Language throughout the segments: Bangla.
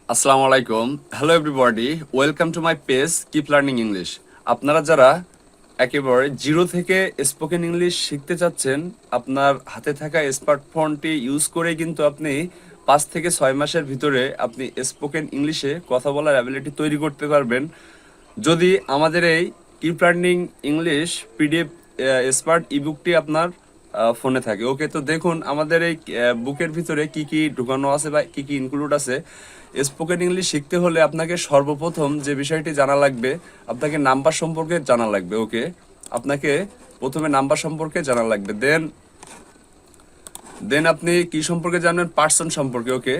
আসসালামু আলাইকুম। Hello everybody, welcome to my page keep learning English. আপনারা যারা একেবারে জিরো থেকে স্পোকেন ইংলিশ শিখতে চাচ্ছেন, আপনার হাতে থাকা স্মার্টফোনটি ইউজ করে কিন্তু আপনি 5 থেকে 6 মাসের ভিতরে আপনি স্পোকেন ইংলিশে কথা বলার অ্যাবিলিটি তৈরি করতে পারবেন যদি আমাদের এই keep learning English PDF smart ইবুকটি আপনার ফোনে থাকে। ওকে, তো দেখুন আমাদের এই বুকের ভিতরে কি কি ঢুকানো আছে বা কি কি ইনক্লুড আছে। স্পোকেন ইংলিশ শিখতে হলে আপনাকে সর্বপ্রথম যে বিষয়টি জানা লাগবে, আপনাকে নাম্বার সম্পর্কে জানা লাগবে। ওকে, আপনাকে প্রথমে নাম্বার সম্পর্কে জানা লাগবে। দেন দেন আপনি কি সম্পর্কে জানবেন? পার্সন সম্পর্কে। ওকে,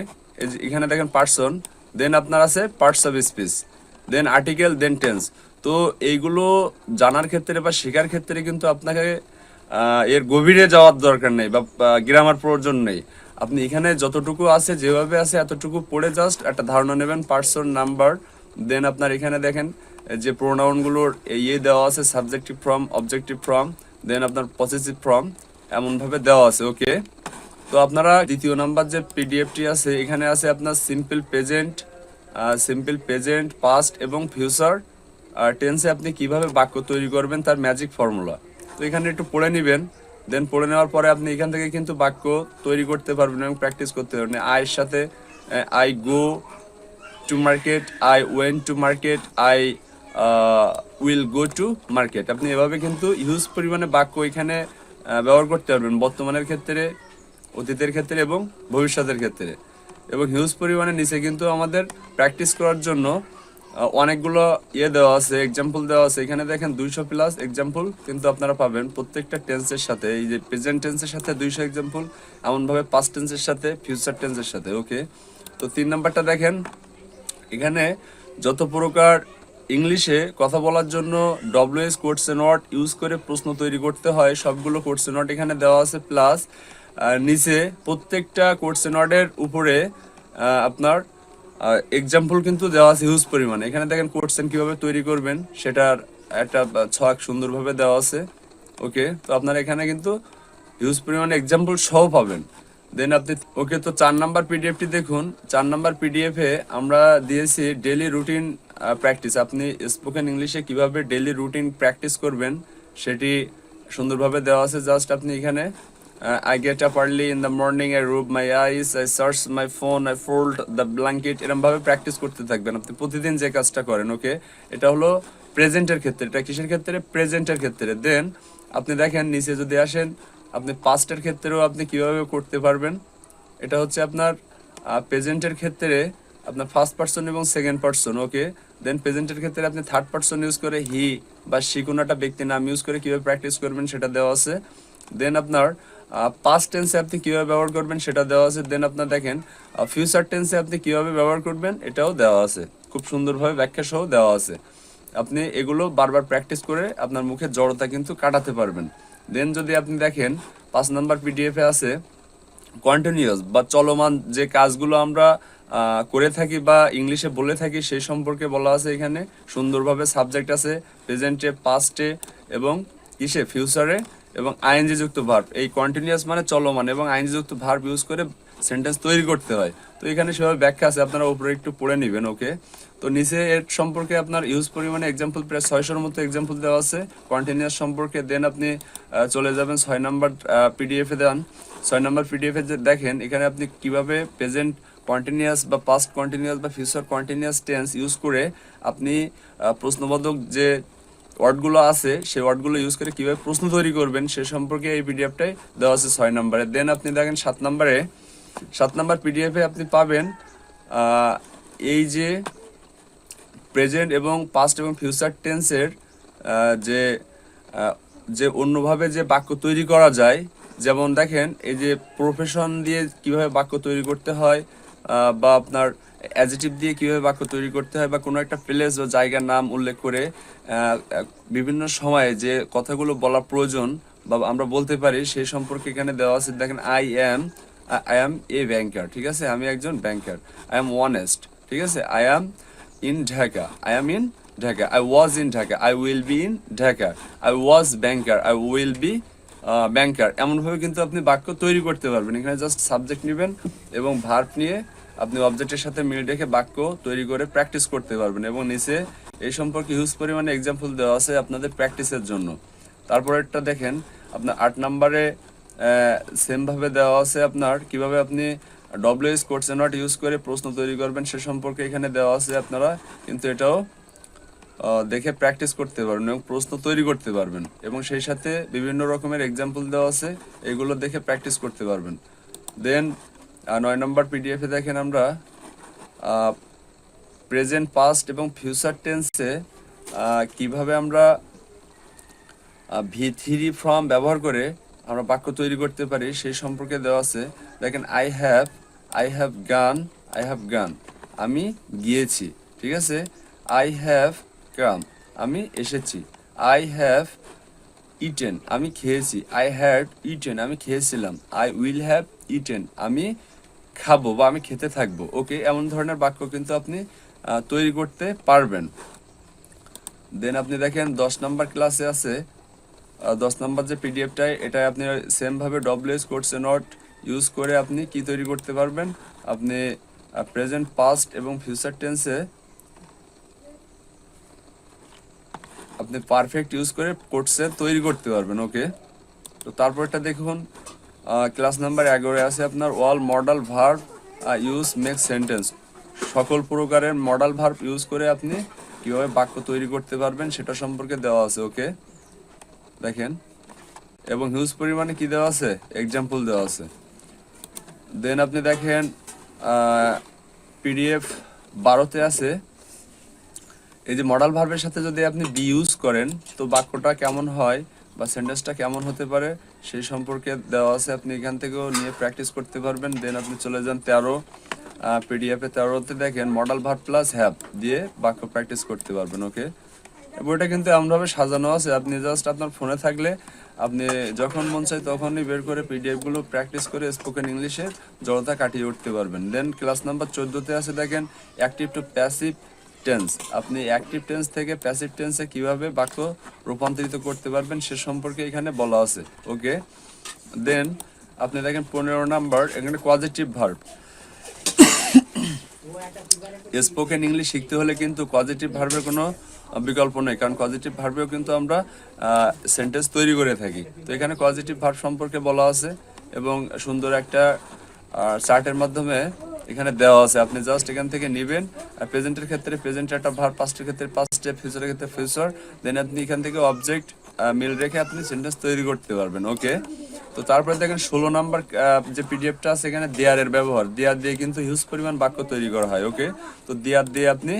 এখানে দেখেন পার্সন, দেন আপনার আছে parts of speech, then article, then tense. তো এইগুলো জানার ক্ষেত্রে বা শেখার ক্ষেত্রে কিন্তু আপনাকে এর গভীরে যাওয়ার দরকার নেই বা গ্রামার প্রয়োজন নেই। আপনি এখানে যতটুকু আছে যেভাবে আছে এতটুকু পড়ে জাস্ট একটা ধারণা নেবেন। পার্সন, নাম্বার, দেন আপনার এখানে দেখেন যে প্রোনাউনগুলোর ইয়ে দেওয়া আছে, সাবজেক্টিভ ফর্ম, অবজেক্টিভ ফর্ম, দেন আপনার পসেসিভ ফর্ম, এমনভাবে দেওয়া আছে। ওকে, তো আপনারা দ্বিতীয় নাম্বার যে পিডিএফটি আছে এখানে আছে আপনার সিম্পল প্রেজেন্ট, পাস্ট এবং ফিউচার টেন্সে আপনি কিভাবে বাক্য তৈরি করবেন তার ম্যাজিক ফর্মুলা। তো এখানে একটু পড়ে নেবেন। দেন পড়ে নেওয়ার পরে আপনি এখান থেকে কিন্তু বাক্য তৈরি করতে পারবেন এবং প্র্যাকটিস করতে পারবেন। আয়ের সাথে I go to market, I went to market, I will go to market. আপনি এভাবে কিন্তু হিউজ পরিমাণে বাক্য এখানে ব্যবহার করতে পারবেন বর্তমানের ক্ষেত্রে, অতীতের ক্ষেত্রে এবং ভবিষ্যতের ক্ষেত্রে। এবং হিউজ পরিমাণে নিচে কিন্তু আমাদের প্র্যাকটিস করার জন্য অনেকগুলো দেওয়া আছে, এক্সাম্পল দেওয়া আছে। এখানে দেখেন 200+ এক্সাম্পল কিন্তু আপনারা পাবেন প্রত্যেকটা টেন্সের সাথে। এই যে প্রেজেন্ট টেন্সের সাথে 200 এক্সাম্পল, এমনভাবে পাস্ট টেন্সের সাথে, ফিউচার টেন্সের সাথে। ওকে, তো 3 নাম্বারটা দেখেন, এখানে যত প্রকার ইংলিশে কথা বলার জন্য ডব্লিউএস কোটসেন ওয়ার্ড ইউজ করে প্রশ্ন তৈরি করতে হয় সবগুলো কোটসেন ওয়ার্ড এখানে দেওয়া আছে। প্লাস নিচে প্রত্যেকটা কোটসেন ওয়ার্ডের উপরে আপনার এক্সাম্পল কিন্তু দেওয়া আছে হিউজ পরিমাণে। এখানে দেখেন কোটসেন কিভাবে তৈরি করবেন সেটার একটা ছক সুন্দরভাবে দেওয়া আছে। ওকে, তো আপনারা এখানে কিন্তু হিউজ পরিমাণে এক্সাম্পল সহ পাবেন। দেন আপনি ওকে, তো 4 নাম্বার পিডিএফটি দেখুন। 4 নাম্বার পিডিএফে আমরা দিয়েছি ডেলি রুটিন প্র্যাকটিস। আপনি স্পোকেন ইংলিশে কিভাবে ডেলি রুটিন প্র্যাকটিস করবেন সেটি সুন্দরভাবে দেওয়া আছে। জাস্ট আপনি এখানে I get up early in the morning, I rub my eyes, I search my phone, I fold the blanket, এরমভাবে প্র্যাকটিস করতে থাকবেন আপনি প্রতিদিন যে কাজটা করেন। ওকে, এটা হলো প্রেজেন্টের ক্ষেত্রে। এটা কিসের ক্ষেত্রে? প্রেজেন্টের ক্ষেত্রে। দেন আপনি দেখেন নিচে যদি আসেন, আপনি পাস্টের ক্ষেত্রেও আপনি কিভাবে করতে পারবেন। এটা হচ্ছে আপনার প্রেজেন্টের ক্ষেত্রে আপনার ফার্স্ট পার্সন এবং সেকেন্ড পার্সন। ওকে, দেন প্রেজেন্টের ক্ষেত্রে আপনি থার্ড পার্সন ইউজ করে হি বা সে কোনো একটা ব্যক্তির নাম ইউজ করে কীভাবে প্র্যাকটিস করবেন সেটা দেওয়া আছে। দেন আপনার পাস্ট টেন্সে আপনি কীভাবে ব্যবহার করবেন সেটা দেওয়া আছে। দেন আপনার দেখেন ফিউচার টেন্সে আপনি কীভাবে ব্যবহার করবেন এটাও দেওয়া আছে, খুব সুন্দরভাবে ব্যাখ্যা সহ দেওয়া আছে। আপনি এগুলো বারবার প্র্যাকটিস করে আপনার মুখে জড়তা কিন্তু কাটাতে পারবেন। দেন যদি আপনি দেখেন 5 নাম্বার পিডিএফে আছে কন্টিনিউয়াস বা চলমান যে কাজগুলো আমরা করে থাকি বা ইংলিশে বলে থাকি সেই সম্পর্কে বলা আছে। এখানে সুন্দরভাবে সাবজেক্ট আছে প্রেজেন্টে, পাস্টে এবং কিসে, ফিউচারে এবং আইএনজি যুক্ত ভার্ব। এই কন্টিনিউয়াস মানে চলমান এবং আইএনজি যুক্ত ভার্ব ইউজ করে সেন্টেন্স তৈরি করতে হয়। তো এখানে সেভাবে ব্যাখ্যা আছে, আপনারা উপরে একটু পড়ে নেবেন। ওকে, তো নিচে এর সম্পর্কে আপনার ইউজ পরিমাণে এক্সাম্পল প্রায় 600-এর মতো এক্সাম্পল দেওয়া আছে কন্টিনিউয়াস সম্পর্কে। দেন আপনি চলে যাবেন 6 নাম্বার পিডিএফে। দেন 6 নাম্বার পিডিএফে যে দেখেন এখানে আপনি কিভাবে প্রেজেন্ট কন্টিনিউয়াস বা পাস্ট কন্টিনিউয়াস বা ফিউচার কন্টিনিউয়াস টেন্স ইউজ করে আপনি প্রশ্নবোধক যে ওয়ার্ডগুলো আছে সেই ওয়ার্ডগুলো ইউজ করে কীভাবে প্রশ্ন তৈরি করবেন সে সম্পর্কে এই পিডিএফটাই দেওয়া আছে 6 নাম্বারে। দেন আপনি দেখেন 7 নাম্বার পিডিএফে আপনি পাবেন এই যে প্রেজেন্ট এবং পাস্ট এবং ফিউচার টেন্সের যে যে অন্যভাবে যে বাক্য তৈরি করা যায়। যেমন দেখেন এই যে প্রফেশন দিয়ে কিভাবে বাক্য তৈরি করতে হয়, বা আপনার অ্যাডজেক্টিভ দিয়ে কিভাবে বাক্য তৈরি করতে হয়, বা কোনো একটা প্লেস বা জায়গার নাম উল্লেখ করে বিভিন্ন সময়ে যে কথাগুলো বলা প্রয়োজন বা আমরা বলতে পারি সেই সম্পর্কে এখানে দেওয়া আছে। দেখেন আই অ্যাম এ ব্যাংকার, ঠিক আছে, আমি একজন ব্যাংকার। আই অ্যাম অনেস্ট, ঠিক আছে, I am in Dhaka, I am in Dhaka, I was in Dhaka, I will be in Dhaka, I was banker, I will be banker. এমনভাবে কিন্তু আপনি বাক্য তৈরি করতে পারবেন। এখানে জাস্ট সাবজেক্ট নেবেন এবং ভার্ব নিয়ে আপনি অবজেক্টের সাথে মিল রেখে বাক্য তৈরি করে প্র্যাকটিস করতে পারবেন। এবং নিচে এই সম্পর্কে হিউজ পরিমাণে এক্সাম্পল দেওয়া আছে আপনাদের প্র্যাকটিসের জন্য। তারপরেরটা দেখেন আপনার 8 নম্বরে সেমভাবে দেওয়া আছে আপনার কিভাবে আপনি ডব্লিউএস কোডস নট ইউজ করে প্রশ্ন তৈরি করবেন সে সম্পর্কে এখানে দেওয়া আছে। আপনারা কিন্তু এটাও দেখে প্র্যাকটিস করতে পারবেন এবং প্রশ্ন তৈরি করতে পারবেন, এবং সেই সাথে বিভিন্ন রকমের এক্সাম্পল দেওয়া আছে, এগুলো দেখে প্র্যাকটিস করতে পারবেন। দেন 9 নম্বর পিডিএফে দেখেন আমরা প্রেজেন্ট, পাস্ট এবং ফিউচার টেন্সে কিভাবে আমরা V3 ফর্ম ব্যবহার করে আমরা বাক্য তৈরি করতে পারি সেই সম্পর্কে দেওয়া আছে। দেখেন আই হ্যাভ গান, আমি গিয়েছি, ঠিক আছে। আই হ্যাভ কাম, আমি এসেছি। আই হ্যাভ ইটেন, আমি খেয়েছি। আই হ্যাড ইটেন, আমি খেয়েছিলাম। আই উইল হ্যাভ ইটেন, আমি খাবো বা আমি খেতে থাকবো। ওকে, এমন ধরনের বাক্য কিন্তু আপনি তৈরি করতে পারবেন। দেন আপনি দেখেন 10 নম্বর ক্লাসে আছে 10 নম্বর যে পিডিএফটাই, এটা আপনি সেমভাবে ডব্লিউএস কোডস নট ইউজ করে আপনি কি তৈরি করতে পারবেন, আপনি প্রেজেন্ট, পাস্ট এবং ফিউচার টেন্সে আপনি পারফেক্ট ইউজ করে কোডসে তৈরি করতে পারবেন। ওকে, তো তারপরটা দেখুন ক্লাস নাম্বার 11 আছে আপনার all modal verb use make sentence. সকল প্রকারের মডাল ভার্ব ইউজ করে আপনি কিভাবে বাক্য তৈরি করতে পারবেন সেটা সম্পর্কে দেওয়া আছে। ওকে, দেখেন, এবং হিউজ পরিমাণে কি দেওয়া আছে, এক্সাম্পল দেওয়া আছে। দেন আপনি দেখেন পিডিএফ 12তে আছে এই যে মডাল ভার্বের সাথে যদি আপনি বি ইউজ করেন তো বাক্যটা কেমন হয় বা সেন্টেন্সটা কেমন হতে পারে সেই সম্পর্কে দেওয়া আছে। আপনি এখান থেকেও নিয়ে প্র্যাকটিস করতে পারবেন। দেন আপনি চলে যান 13 পিডিএফে 13তে দেখেন মডাল ভার্ব প্লাস হ্যাভ দিয়ে বাক্য প্র্যাকটিস করতে পারবেন। ওকে, বইটা কিন্তু এমনভাবে সাজানো আছে, আপনি জাস্ট আপনার ফোনে থাকলে আপনি যখন মন চায় তখনই বের করে পিডিএফগুলো প্র্যাকটিস করে স্পোকেন ইংলিশের জড়তা কাটিয়ে উঠতে পারবেন। দেন ক্লাস নাম্বার 14তে আছে দেখেন অ্যাক্টিভ টু প্যাসিভ টেন্স। আপনি অ্যাক্টিভ টেন্স থেকে প্যাসিভ টেন্সে কিভাবে বাক্য রূপান্তরিত করতে পারবেন সে সম্পর্কে এখানে বলা আছে। ওকে, দেন আপনি দেখেন 15 নাম্বার এখানে পজিটিভ ভার্ব। স্পোকেন ইংলিশ শিখতে হলে কিন্তু পজিটিভ ভার্বের কোনো বিকল্প নেই, কারণ পজিটিভ ভার্বেও কিন্তু আমরা সেন্টেন্স তৈরি করে থাকি। তো এখানে পজিটিভ ভার্ব সম্পর্কে বলা আছে এবং সুন্দর একটা চার্টের মাধ্যমে এখানে দেওয়া আছে। আপনি জাস্ট এখান থেকে নেবেন। প্রেজেন্টের ক্ষেত্রে প্রেজেন্ট একটা ভার্ব, পাস্টের ক্ষেত্রে পাস্টে, ফিউচারের ক্ষেত্রে ফিউচার। দেন আপনি এখান থেকে অবজেক্ট মিল রেখে আপনি সেন্টেন্স তৈরি করতে পারবেন। ওকে, তো তারপরে দেখেন 16 নাম্বার যে পিডিএফটা আছে এখানে দেয়ারের ব্যবহার। দেয়ার দিয়ে কিন্তু হিউজ পরিমাণ বাক্য তৈরি করা হয়। ওকে, তো দেয়ার দিয়ে আপনি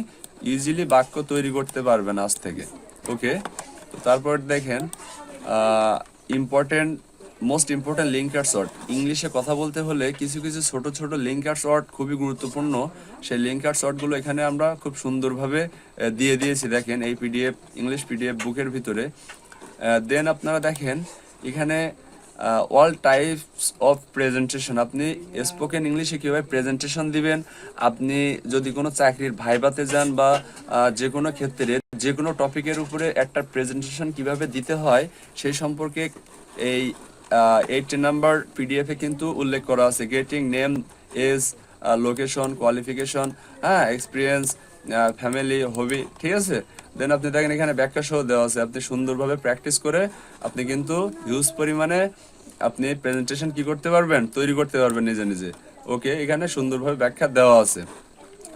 ইজিলি বাক্য তৈরি করতে পারবেন আজ থেকে। ওকে, তো তারপর দেখেন মোস্ট ইম্পর্টেন্ট লিঙ্কার শর্ট। ইংলিশে কথা বলতে হলে কিছু কিছু ছোট ছোট লিঙ্কার শর্ট খুবই গুরুত্বপূর্ণ। সেই লিঙ্কার শর্টগুলো এখানে আমরা খুব সুন্দরভাবে দিয়ে দিয়েছি দেখেন এই পিডিএফ ইংলিশ পিডিএফ বুকের ভিতরে। দেন আপনারা দেখেন এখানে অল টাইপস অফ প্রেজেন্টেশন। আপনি স্পোকেন ইংলিশে কীভাবে প্রেজেন্টেশন দিবেন, আপনি যদি কোনো চাকরির ভাইভাতে যান বা যে কোনো ক্ষেত্রে যে কোনো টপিকের উপরে একটা প্রেজেন্টেশন কিভাবে দিতে হয় সেই সম্পর্কে এই 8 নাম্বার পিডিএফে কিন্তু উল্লেখ করা আছে। Getting name, age, location, qualification, experience, family, hobby, ঠিক আছে। দেন আপনি দেখেন এখানে ব্যাখ্যা সহ দেওয়া আছে। আপনি সুন্দরভাবে প্র্যাকটিস করে আপনি কিন্তু হিউজ পরিমাণে আপনি প্রেজেন্টেশন কি করতে পারবেন, তৈরি করতে পারবেন নিজে নিজে। ওকে, এখানে সুন্দরভাবে ব্যাখ্যা দেওয়া আছে।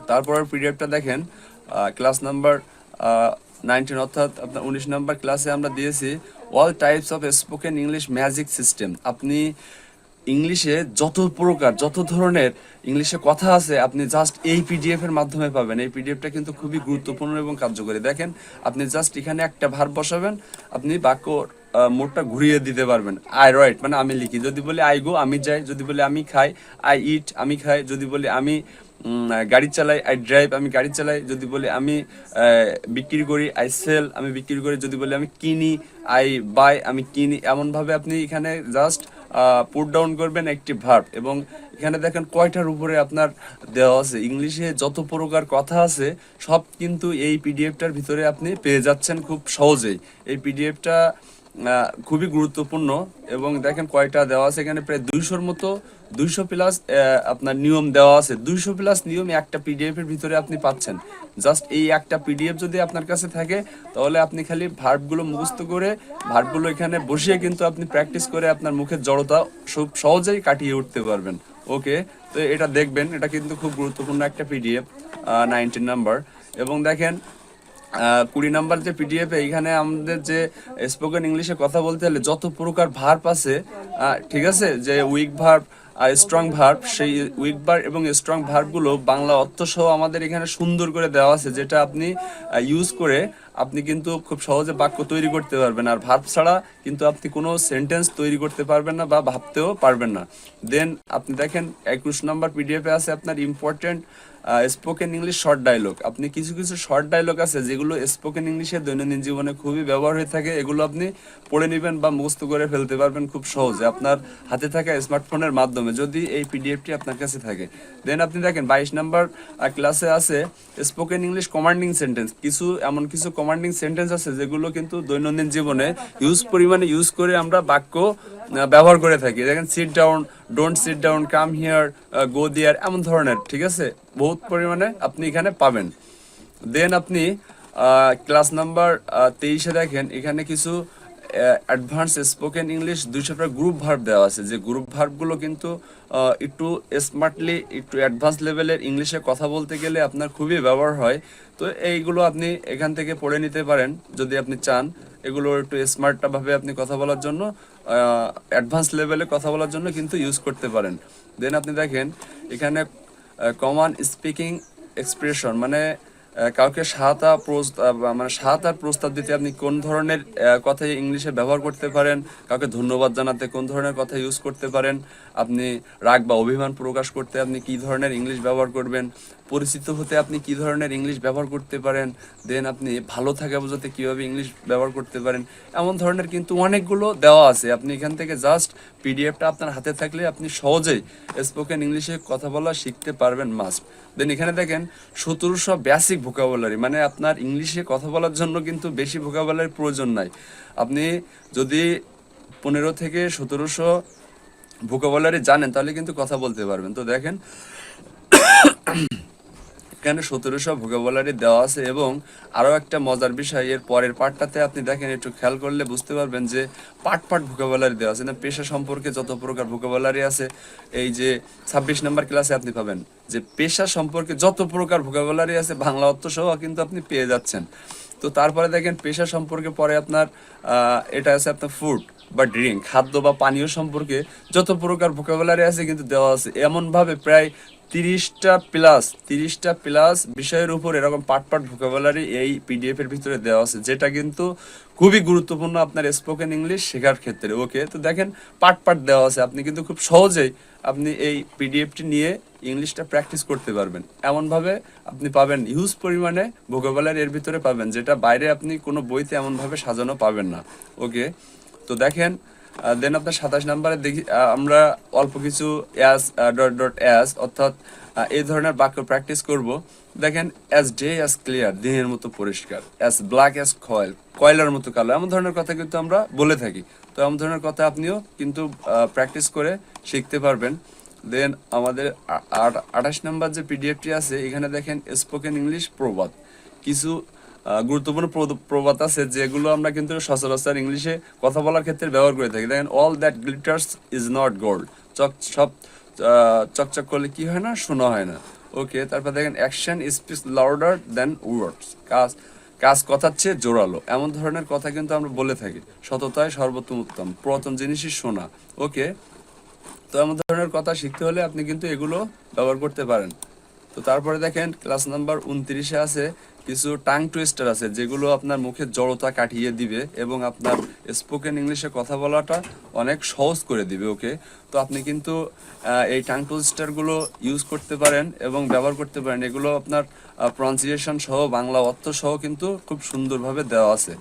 তারপর পিডিএফটা দেখেন ক্লাস নাম্বার 19 অর্থাৎ আপনার 19 নাম্বার ক্লাসে আমরা দিয়েছি all types of spoken English magic system. আপনি ইংলিশে যত প্রকার যত ধরনের ইংলিশে কথা আছে আপনি জাস্ট এই পিডিএফ এর মাধ্যমে পাবেন। এই পিডিএফটা কিন্তু খুবই গুরুত্বপূর্ণ এবং কার্যকরী। দেখেন আপনি জাস্ট এখানে একটা ভার্ব বসাবেন, আপনি বাক্য মোটটা ঘুরিয়ে দিতে পারবেন। আই রাইট মানে আমি লিখি, যদি বলি আই গো আমি যাই, যদি বলি আমি খাই আই ইট আমি খাই, যদি বলি আমি গাড়ি চালাই আই ড্রাইভ আমি গাড়ি চালাই, যদি বলি আমি বিক্রি করি আই সেল আমি বিক্রি করি, যদি বলি আমি কিনি আই বাই আমি কিনি। এমনভাবে আপনি এখানে জাস্ট পুট ডাউন করবেন একটি ভার্ব। এবং এখানে দেখেন কয়টার উপরে আপনার দেওয়া আছে। ইংলিশে যত প্রকার কথা আছে সব কিন্তু এই পিডিএফটার ভিতরে আপনি পেয়ে যাচ্ছেন খুব সহজেই। এই পিডিএফটা খুবই গুরুত্বপূর্ণ। এবং দেখেন কয়টা দেওয়া আছে এখানে, প্রায় 200-র মতো, 200 প্লাস আপনার নিয়ম দেওয়া আছে। 200 প্লাস নিয়ম একটা পিডিএফ এর ভিতরে আপনি পাচ্ছেন। জাস্ট এই একটা পিডিএফ যদি আপনার কাছে থাকে, তাহলে আপনি খালি ভার্বগুলো মুখস্থ করে ভার্বগুলো এখানে বসিয়ে কিন্তু আপনি প্র্যাকটিস করে আপনার মুখের জড়তা খুব সহজেই কাটিয়ে উঠতে পারবেন। ওকে, তো এটা দেখবেন, এটা কিন্তু খুব গুরুত্বপূর্ণ একটা পিডিএফ, 19 নাম্বার। এবং দেখেন 20 নাম্বার যে পিডিএফ, এইখানে আমাদের যে স্পোকেন ইংলিশে কথা বলতে হলে যত প্রকার ভার্ব আছে, ঠিক আছে, যে উইক ভার্ব আর স্ট্রং ভার্ব, সেই উইক ভার্ব এবং স্ট্রং ভার্বগুলো বাংলা অর্থ সহ আমাদের এখানে সুন্দর করে দেওয়া আছে, যেটা আপনি ইউজ করে আপনি কিন্তু খুব সহজে বাক্য তৈরি করতে পারবেন। আর ভার্ব ছাড়া কিন্তু আপনি কোনো সেন্টেন্স তৈরি করতে পারবেন না বা ভাবতেও পারবেন না। দেন আপনি দেখেন 21 নাম্বার পিডিএফে আছে আপনার important spoken English short dialogue. আপনি কিছু কিছু শর্ট ডায়লগ আছে যেগুলো স্পোকেন ইংলিশে দৈনন্দিন জীবনে খুবই ব্যবহার হয়ে থাকে, এগুলো আপনি পড়ে নেবেন বা মুখস্থ করে ফেলতে পারবেন খুব সহজে আপনার হাতে থাকা স্মার্টফোনের মাধ্যমে, যদি এই পিডিএফটি আপনার কাছে থাকে। দেন আপনি দেখেন 22 নাম্বার ক্লাসে আছে স্পোকেন ইংলিশ কমান্ডিং সেন্টেন্স। এমন কিছু কমান্ডিং সেন্টেন্স আছে যেগুলো কিন্তু দৈনন্দিন জীবনে পরিমাণে ইউজ করে আমরা বাক্য ব্যবহার করে থাকি। দেখেন sit down, don't sit down, come here, go there, এমন ধরনের, ঠিক আছে, বহুত পরিমাণে আপনি এখানে পাবেন। দেন আপনি ক্লাস নাম্বার 23-এ দেখেন এখানে কিছু অ্যাডভান্স স্পোকেন ইংলিশ 200টা গ্রুপ ভার্ব দেওয়া আছে, যে গ্রুপ ভার্বগুলো কিন্তু একটু স্মার্টলি, একটু অ্যাডভান্স লেভেলের ইংলিশে কথা বলতে গেলে আপনার খুবই ব্যবহার হয়। তো এইগুলো আপনি এখান থেকে পড়ে নিতে পারেন যদি আপনি চান এগুলো একটু স্মার্টভাবে আপনি কথা বলার জন্য, অ্যাডভান্স লেভেলে কথা বলার জন্য কিন্তু ইউজ করতে পারেন। দেন আপনি দেখেন এখানে কমন স্পিকিং এক্সপ্রেশন, মানে কাউকে সাহায্য প্রস্তাব দিতে আপনি কোন ধরনের কথা ইংলিশে ব্যবহার করতে পারেন, কাউকে ধন্যবাদ জানাতে কোন ধরনের কথা ইউজ করতে পারেন, আপনি রাগ বা অভিমান প্রকাশ করতে আপনি কি ধরনের ইংলিশ ব্যবহার করবেন, পরিচিত হতে আপনি কি ধরনের ইংলিশ ব্যবহার করতে পারেন, দেন আপনি ভালো থাকা বোঝাতে কিভাবে ইংলিশ ব্যবহার করতে পারেন, এমন ধরনের কিন্তু অনেকগুলো দেওয়া আছে। আপনি এখান থেকে জাস্ট পিডিএফটা আপনার হাতে থাকলে আপনি সহজেই স্পোকেন ইংলিশে কথা বলা শিখতে পারবেন মাস্ট। দেন এখানে দেখেন 1700 বেসিক ভোকাবুলারি, মানে আপনার ইংলিশে কথা বলার জন্য কিন্তু বেশি ভোকাবুলারির প্রয়োজন নাই। আপনি যদি 15 থেকে 1700 ভোকাবুলারি জানেন তাহলে কিন্তু কথা বলতে পারবেন। তো দেখেন এখানে 1700 ভোকাবুলারি দেওয়া আছে। এবং আরও একটা মজার বিষয়, এর পরের পার্টটাতে আপনি দেখেন, একটু খেয়াল করলে বুঝতে পারবেন যে পার্ট ভোকাবুলারি দেওয়া আছে না, পেশা সম্পর্কে যত প্রকার ভোকাবুলারি আছে, এই যে 26 নম্বর ক্লাসে আপনি পাবেন যে পেশা সম্পর্কে যত প্রকার ভোকাবুলারি আছে বাংলা অর্থ সহ কিন্তু আপনি পেয়ে যাচ্ছেন। তো তারপরে দেখেন পেশা সম্পর্কে পরে আপনার এটা আছে আপনার ফুড বা ড্রিঙ্ক, খাদ্য বা পানীয় সম্পর্কে যত প্রকার ভোকাবুলারি আছে কিন্তু দেওয়া আছে। এমনভাবে প্রায় 30টা প্লাস বিষয়ের উপর এরকম পার্ট ভোকাবুলারি এই পিডিএফ এর ভিতরে দেওয়া আছে, যেটা কিন্তু খুবই গুরুত্বপূর্ণ আপনার স্পোকেন ইংলিশ শেখার ক্ষেত্রে। ওকে, তো দেখেন পার্ট দেওয়া আছে, আপনি কিন্তু খুব সহজেই আপনি এই পিডিএফটি নিয়ে ইংলিশটা প্র্যাকটিস করতে পারবেন। এমনভাবে আপনি পাবেন হিউজ পরিমাণে ভোকাবুলারি এর ভিতরে পাবেন, যেটা বাইরে আপনি কোনো বইতে এমনভাবে সাজানো পাবেন না। ওকে, তো দেখেন দেন আপনার 27 নম্বরে দেখি আমরা অল্প কিছু অ্যাস অর্থাৎ এই ধরনের বাক্য প্র্যাকটিস করব। দেখেন অ্যাজ ডে অ্যাজ ক্লিয়ার, দিনের মতো পরিষ্কার, অ্যাজ ব্ল্যাক অ্যাজ কয়লার মতো কালো, এমন ধরনের কথা কিন্তু আমরা বলে থাকি। তো এমন ধরনের কথা আপনিও কিন্তু প্র্যাকটিস করে শিখতে পারবেন। দেন আমাদের 28 নম্বর যে পিডিএফটি আছে এখানে দেখেন স্পোকেন ইংলিশ প্রবাদ, কিছু গুরুত্বপূর্ণ প্রবাদ আছে যেগুলো আমরা কিন্তু সচরাচর ইংলিশে কথা বলার ক্ষেত্রে ব্যবহার করে থাকি। দেখেন all that glitters is not gold, সব চকচক করলে কি হয় না, শোনা হয় না। ওকে, তারপর দেখেন অ্যাকশন স্পিচ লাউডার দেন ওয়ার্ডস, কাজ কথার চেয়ে জোরালো, এমন ধরনের কথা কিন্তু আমরা বলে থাকি। সততায় সর্বোত্তম উত্তম, পুরাতন জিনিসই শোনা। ওকে, তো এমন ধরনের কথা শিখতে হলে আপনি কিন্তু এগুলো ব্যবহার করতে পারেন। তো তারপরে দেখেন ক্লাস নাম্বার 29-এ আছে কিছু টাং টুইস্টার আছে যেগুলো আপনার মুখের জড়তা কাটিয়ে দিবে এবং আপনার স্পোকেন ইংলিশে কথা বলাটা অনেক সহজ করে দিবে। ওকে, তো আপনি কিন্তু এই টাং টুইস্টারগুলো ইউজ করতে পারেন এবং ব্যবহার করতে পারেন। এগুলো আপনার প্রনাউন্সিয়েশন সহ বাংলা অর্থ সহ কিন্তু খুব সুন্দরভাবে দেওয়া আছে।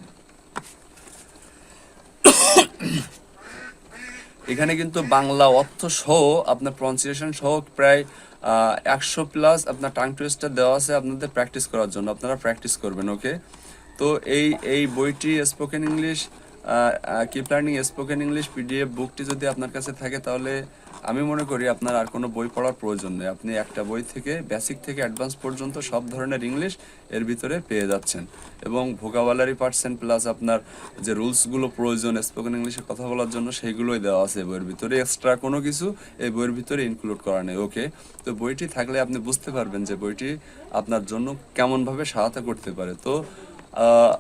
এখানে কিন্তু বাংলা অর্থ সহ আপনার প্রনাউন্সিয়েশন সহ প্রায় 100 প্লাস আপনার টাং টুইস্টার দেওয়া আছে আপনাদের প্র্যাকটিস করার জন্য, আপনারা প্র্যাকটিস করবেন। ওকে, তো এই বইটি spoken English keep learning spoken English PDF বুকটি যদি আপনার কাছে থাকে, তাহলে আমি মনে করি আপনার আর কোনো বই পড়ার প্রয়োজন নেই। আপনি একটা বই থেকে বেসিক থেকে অ্যাডভান্স পর্যন্ত সব ধরনের ইংলিশ এর ভিতরে পেয়ে যাচ্ছেন, এবং ভোকাবুলারি পার্সেন্ট প্লাস আপনার যে রুলসগুলো প্রয়োজন স্পোকেন ইংলিশে কথা বলার জন্য সেইগুলোই দেওয়া আছে বইয়ের ভিতরে। এক্সট্রা কোনো কিছু এই বইয়ের ভিতরে ইনক্লুড করা নেই। ওকে, তো বইটি থাকলে আপনি বুঝতে পারবেন যে বইটি আপনার জন্য কেমনভাবে সহায়তা করতে পারে। তো